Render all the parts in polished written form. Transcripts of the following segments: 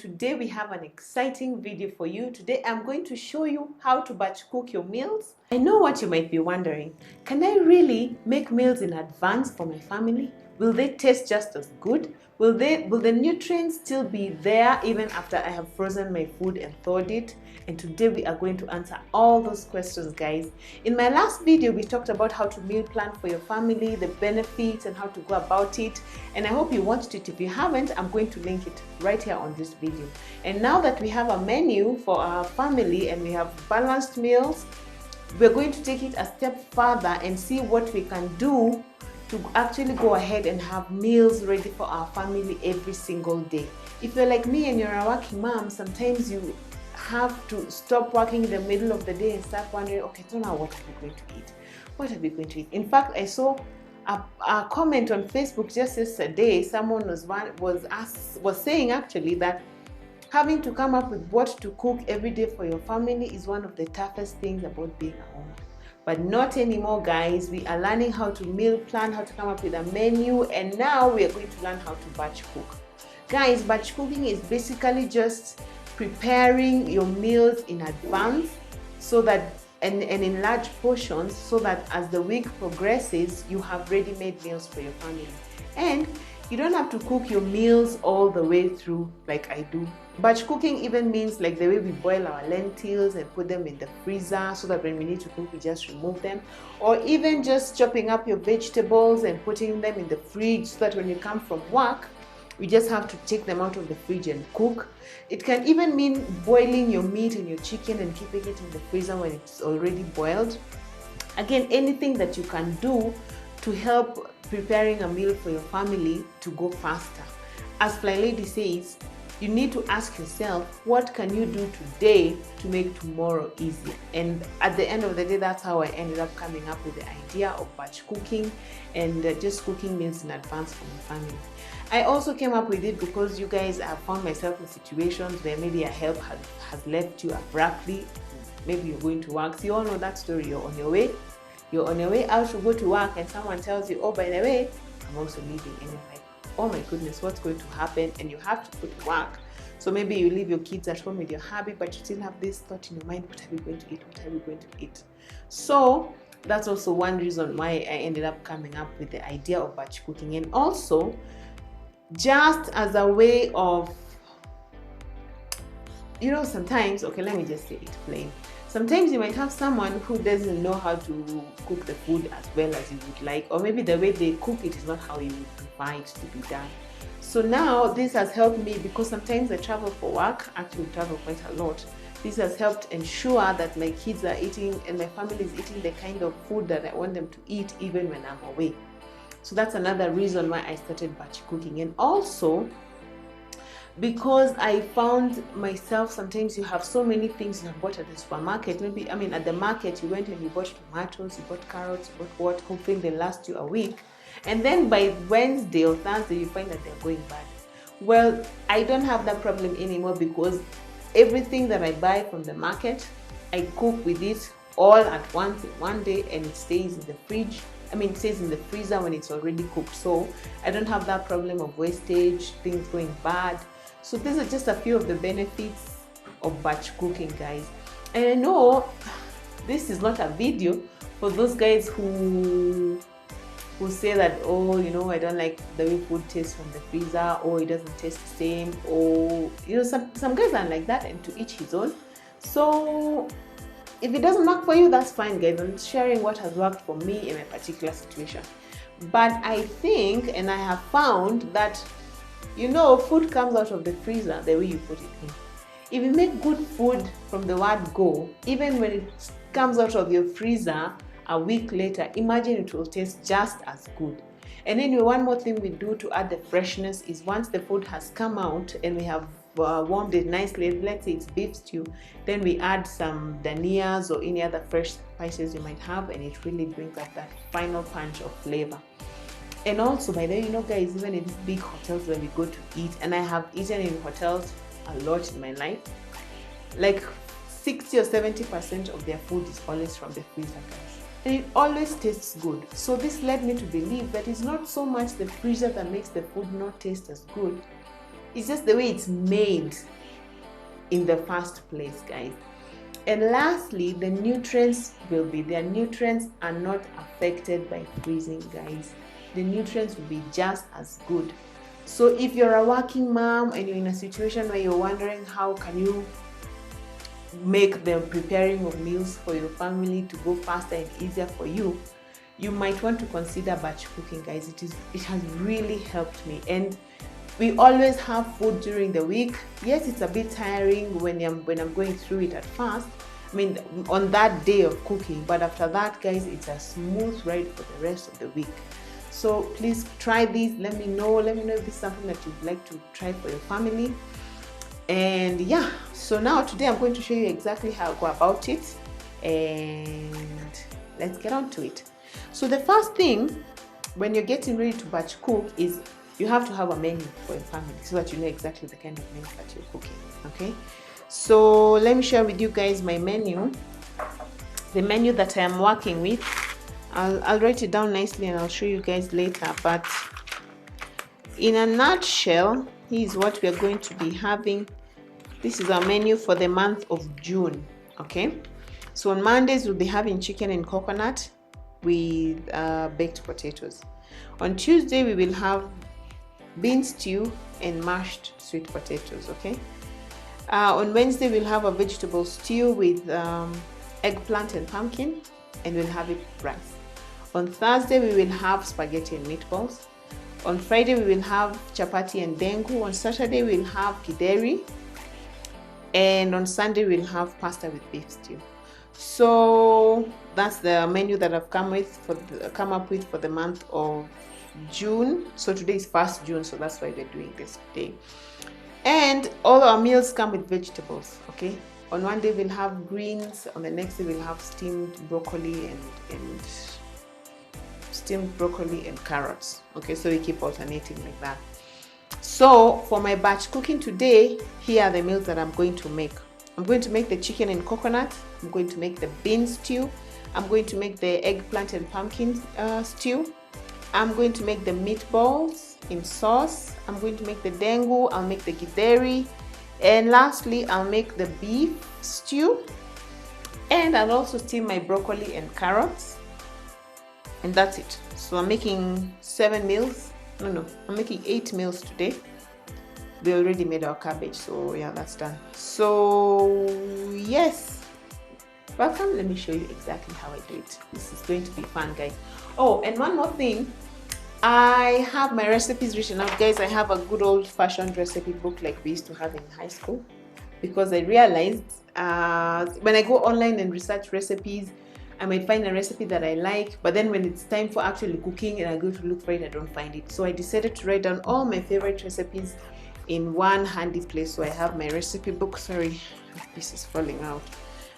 Today we have an exciting video for you. Today I'm going to show you how to batch cook your meals. I know what you might be wondering. Can I really make meals in advance for my family? Will they taste just as good? Will the nutrients still be there even after I have frozen my food and thawed it? And today we are going to answer all those questions, guys. In my last video, we talked about how to meal plan for your family, the benefits and how to go about it. And I hope you watched it. If you haven't, I'm going to link it right here on this video. And now that we have a menu for our family and we have balanced meals, we're going to take it a step further and see what we can do to actually go ahead and have meals ready for our family every single day. If you're like me and you're a working mom, sometimes you have to stop working in the middle of the day and start wondering, okay, so now what are we going to eat? What are we going to eat? In fact, I saw a comment on Facebook just yesterday. Someone was saying actually that having to come up with what to cook every day for your family is one of the toughest things about being a home. But not anymore, guys. We are learning how to meal plan, how to come up with a menu, and now we are going to learn how to batch cook. Guys, batch cooking is basically just preparing your meals in advance so that and in large portions, so that as the week progresses, you have ready-made meals for your family. And you don't have to cook your meals all the way through like I do. Batch cooking even means like the way we boil our lentils and put them in the freezer so that when we need to cook, we just remove them. Or even just chopping up your vegetables and putting them in the fridge so that when you come from work, you just have to take them out of the fridge and cook. It can even mean boiling your meat and your chicken and keeping it in the freezer when it's already boiled. Again, anything that you can do to help preparing a meal for your family to go faster. As Fly Lady says, you need to ask yourself, what can you do today to make tomorrow easier? And at the end of the day, that's how I ended up coming up with the idea of batch cooking and just cooking meals in advance for my family. I also came up with it because you guys have found myself in situations where maybe a help has left you abruptly. Maybe you're going to work. So you all know that story. You're on your way out to go to work and someone tells you, oh, by the way, I'm also leaving. And you're like, oh my goodness, what's going to happen? And you have to go to work. So maybe you leave your kids at home with your hubby, but you still have this thought in your mind, what are we going to eat? What are we going to eat? So that's also one reason why I ended up coming up with the idea of batch cooking. And also, just as a way of, sometimes, okay, let me just say it plain. Sometimes you might have someone who doesn't know how to cook the food as well as you would like, or maybe the way they cook it is not how you would prefer it to be done. So now this has helped me because sometimes I travel for work, actually travel quite a lot. This has helped ensure that my kids are eating and my family is eating the kind of food that I want them to eat even when I'm away. So that's another reason why I started batch cooking. And also because I found myself, sometimes you have so many things you have bought at the supermarket. Maybe, at the market, you went and you bought tomatoes, you bought carrots, you bought what, hoping they last you a week. And then by Wednesday or Thursday, you find that they're going bad. Well, I don't have that problem anymore because everything that I buy from the market, I cook with it all at once in one day and it stays in the fridge. It stays in the freezer when it's already cooked. So I don't have that problem of wastage, things going bad. So these are just a few of the benefits of batch cooking, guys. And I know this is not a video for those guys who say that, oh, I don't like the way food tastes from the freezer, or it doesn't taste the same, or some guys are like that, and to each his own. So if it doesn't work for you, that's fine, guys. I'm sharing what has worked for me in a particular situation. But I think, and I have found that, food comes out of the freezer the way you put it in. If you make good food from the word go, even when it comes out of your freezer a week later, imagine it will taste just as good. And then one more thing we do to add the freshness is once the food has come out and we have warmed it nicely, let's say it's beef stew, then we add some dhanias or any other fresh spices you might have, and it really brings up that final punch of flavor. And also, by the way, guys, even in these big hotels where we go to eat, and I have eaten in hotels a lot in my life, like 60 or 70% of their food is always from the freezer, guys. And it always tastes good. So this led me to believe that it's not so much the freezer that makes the food not taste as good, It's just the way it's made in the first place, guys. And lastly, the nutrients will be there. Nutrients are not affected by freezing, guys. The nutrients will be just as good. So if you're a working mom and you're in a situation where you're wondering how can you make the preparing of meals for your family to go faster and easier for you, you might want to consider batch cooking, guys. It has really helped me. And we always have food during the week. Yes, it's a bit tiring when I'm going through it at first. I mean, on that day of cooking, but after that, guys, it's a smooth ride for the rest of the week. So please try this. Let me know if this is something that you'd like to try for your family. And yeah, so now today I'm going to show you exactly how I go about it, and let's get on to it. So the first thing when you're getting ready to batch cook is you have to have a menu for your family so that you know exactly the kind of meals that you're cooking. Okay, so let me share with you guys my menu, the menu that I am working with. I'll write it down nicely and I'll show you guys later, but in a nutshell, here's what we are going to be having. This is our menu for the month of June. Okay, so on Mondays we'll be having chicken and coconut with baked potatoes. On Tuesday we will have bean stew and mashed sweet potatoes. Okay, on Wednesday we'll have a vegetable stew with eggplant and pumpkin, and we'll have it with rice. On Thursday we will have spaghetti and meatballs. On Friday we will have chapati and dengu. On Saturday we'll have kideri, and on Sunday we'll have pasta with beef stew. So that's the menu that I've come up with for the month of June. So today is 1st June, so that's why we're doing this today. And all our meals come with vegetables. Okay, on one day we'll have greens, on the next day we'll have steamed broccoli and carrots. Okay, so we keep alternating like that. So for my batch cooking today, here are the meals that I'm going to make. I'm going to make the chicken and coconut. I'm going to make the bean stew. I'm going to make the eggplant and pumpkin stew. I'm going to make the meatballs in sauce. I'm going to make the dengu. I'll make the githeri. And lastly, I'll make the beef stew. And I'll also steam my broccoli and carrots. And that's it. So I'm making 7 meals. No, I'm making 8 meals today. We already made our cabbage, so yeah, that's done. So yes, welcome. Let me show you exactly how I do it. This is going to be fun, guys. Oh, and one more thing, I have my recipes written out, guys. I have a good old-fashioned recipe book like we used to have in high school, because I realized when I go online and research recipes, I might find a recipe that I like, but then when it's time for actually cooking and I go to look for it, I don't find it. So I decided to write down all my favorite recipes in one handy place. So I have my recipe book. Sorry, this is falling out.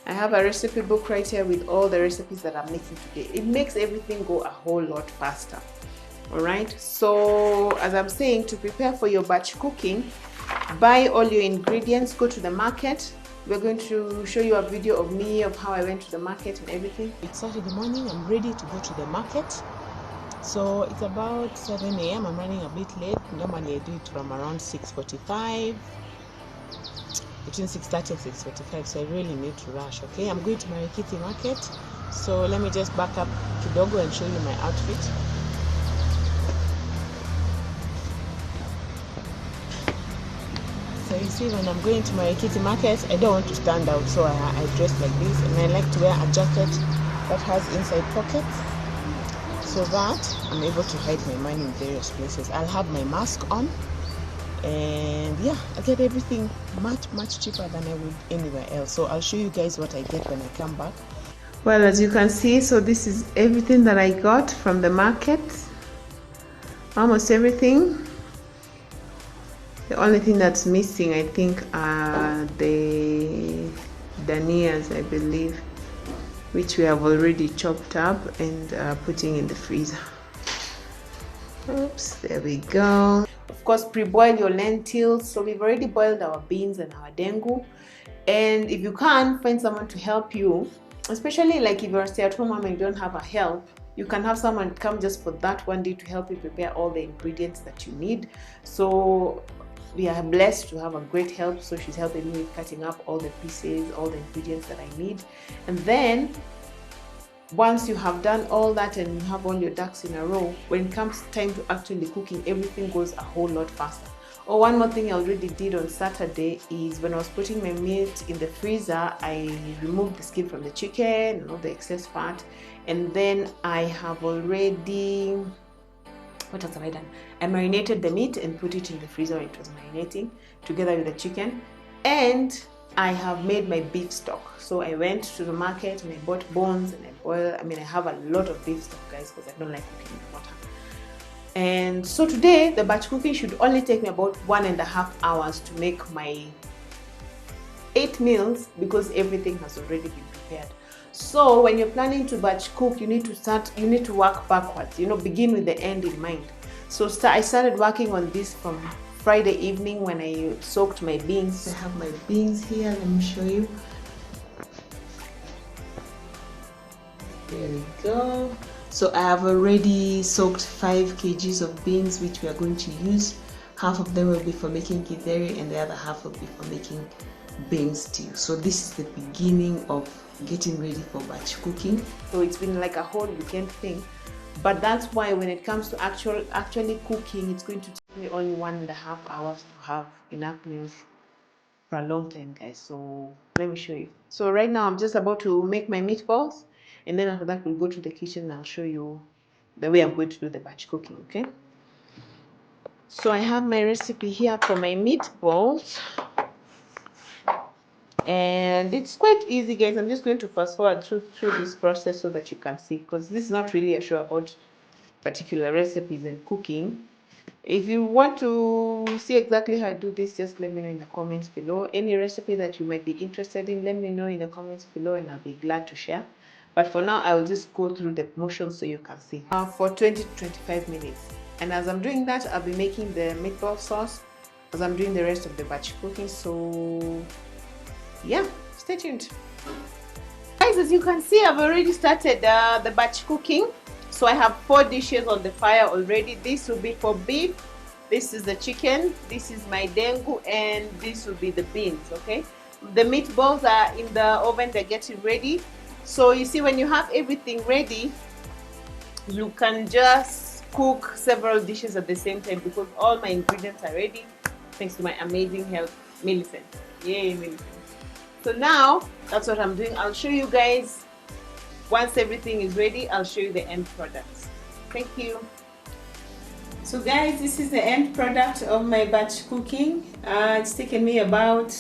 I have a recipe book right here with all the recipes that I'm making today. It makes everything go a whole lot faster. All right, so as I'm saying, to prepare for your batch cooking, buy all your ingredients, go to the market. We're going to show you a video of me, of how I went to the market and everything. It's Saturday morning, I'm ready to go to the market. So it's about 7 a.m. I'm running a bit late. Normally I do it from around 6:45, between 6:30 and 6:45, so I really need to rush. Okay, I'm going to Marikiti market. So let me just back up kidogo and show you my outfit. So you see, when I'm going to Marikiti market, I don't want to stand out, so I dress like this, and I like to wear a jacket that has inside pockets, so that I'm able to hide my money in various places. I'll have my mask on, and yeah, I get everything much cheaper than I would anywhere else. So I'll show you guys what I get when I come back. Well, as you can see, so this is everything that I got from the market, almost everything. The only thing that's missing, I think, are the danias, I believe, which we have already chopped up and putting in the freezer. Oops, there we go. Of course, pre-boil your lentils. So we've already boiled our beans and our dengu. And if you can't find someone to help you, especially like if you're a stay-at-home mom and you don't have a help, you can have someone come just for that one day to help you prepare all the ingredients that you need. So we are blessed to have a great help, so she's helping me with cutting up all the pieces, all the ingredients that I need. And then once you have done all that and you have all your ducks in a row, when it comes time to actually cooking, everything goes a whole lot faster. Oh, one more thing I already did on Saturday is when I was putting my meat in the freezer, I removed the skin from the chicken and all the excess fat, and then I have already, what else have I done? I marinated the meat and put it in the freezer when it was marinating together with the chicken, and I have made my beef stock. So I went to the market and I bought bones and I boiled. I mean, I have a lot of beef stock, guys, because I don't like cooking with water. And so today, the batch cooking should only take me about 1.5 hours to make my 8 meals, because everything has already been prepared. So when you're planning to batch cook, you need to work backwards, begin with the end in mind. So I started working on this from Friday evening when I soaked my beans. I have my beans here, let me show you. There we go. So I have already soaked 5 kgs of beans, which we are going to use. Half of them will be for making githeri and the other half will be for making beans stew. So this is the beginning of getting ready for batch cooking. So it's been like a whole weekend thing, but that's why when it comes to actually cooking, it's going to take me only 1.5 hours to have enough meals for a long time, guys. So let me show you. So right now I'm just about to make my meatballs, and then after that we'll go to the kitchen and I'll show you the way I'm going to do the batch cooking. Okay, so I have my recipe here for my meatballs, and it's quite easy, guys. I'm just going to fast forward through this process so that you can see, because this is not really a show about particular recipes and cooking. If you want to see exactly how I do this, just let me know in the comments below. Any recipe that you might be interested in, let me know in the comments below and I'll be glad to share. But for now, I will just go through the motions so you can see. For 20 to 25 minutes. And as I'm doing that, I'll be making the meatball sauce as I'm doing the rest of the batch cooking. So yeah, stay tuned. Guys, as you can see, I've already started the batch cooking. So I have 4 dishes on the fire already. This will be for beef, this is the chicken, this is my dengu, and this will be the beans. Okay, the meatballs are in the oven, they're getting ready. So you see, when you have everything ready, you can just cook several dishes at the same time, because all my ingredients are ready thanks to my amazing help, Millicent. Yay, Millicent. So now that's what I'm doing. I'll show you guys once everything is ready. I'll show you the end products. Thank you. So guys, this is the end product of my batch cooking. It's taken me about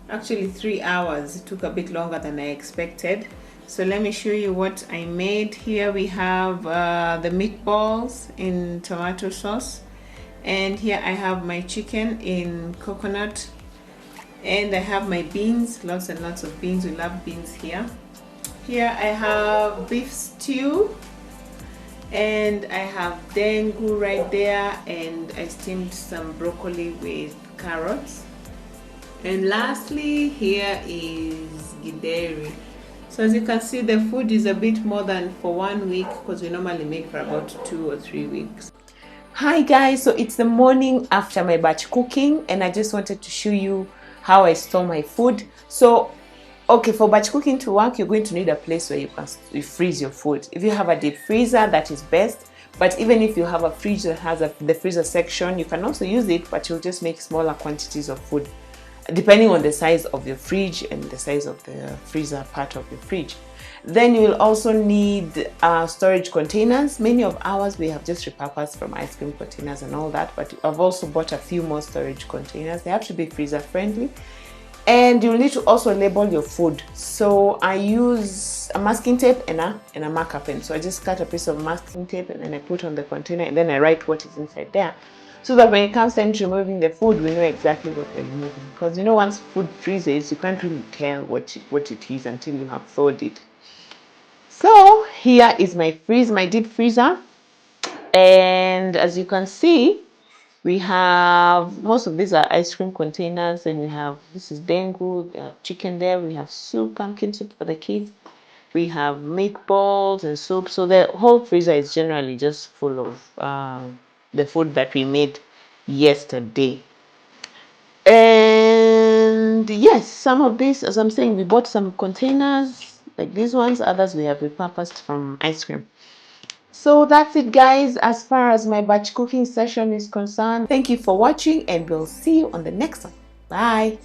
actually 3 hours. It took a bit longer than I expected. So let me show you what I made. Here we have the meatballs in tomato sauce, and here I have my chicken in coconut, and I have my beans, lots and lots of beans. We love beans here. Here I have beef stew, and I have dengu right there, and I steamed some broccoli with carrots. And lastly, here is githeri. So as you can see, the food is a bit more than for 1 week, because we normally make for about 2 or 3 weeks. Hi guys, so it's the morning after my batch cooking, and I just wanted to show you how I store my food. So okay, for batch cooking to work, you're going to need a place where you can freeze your food. If you have a deep freezer, that is best. But even if you have a fridge that has the freezer section, you can also use it, but you'll just make smaller quantities of food, depending on the size of your fridge and the size of the freezer part of your fridge. Then you will also need storage containers. Many of ours we have just repurposed from ice cream containers and all that, but I've also bought a few more storage containers. They have to be freezer friendly. And you'll need to also label your food. So I use a masking tape and a marker pen. So I just cut a piece of masking tape and then I put on the container, and then I write what is inside there, so that when it comes time to removing the food, we know exactly what we're removing. Because once food freezes, you can't really tell what it is until you have thawed it. So here is my deep freezer, and as you can see, we have, most of these are ice cream containers, and we have, this is dengu, chicken there, we have soup, pumpkin soup for the kids, we have meatballs and soup. So the whole freezer is generally just full of the food that we made yesterday. And yes, some of these, as I'm saying, we bought some containers like these ones. Others we have repurposed from ice cream. So that's it, guys, as far as my batch cooking session is concerned. Thank you for watching, and we'll see you on the next one. Bye.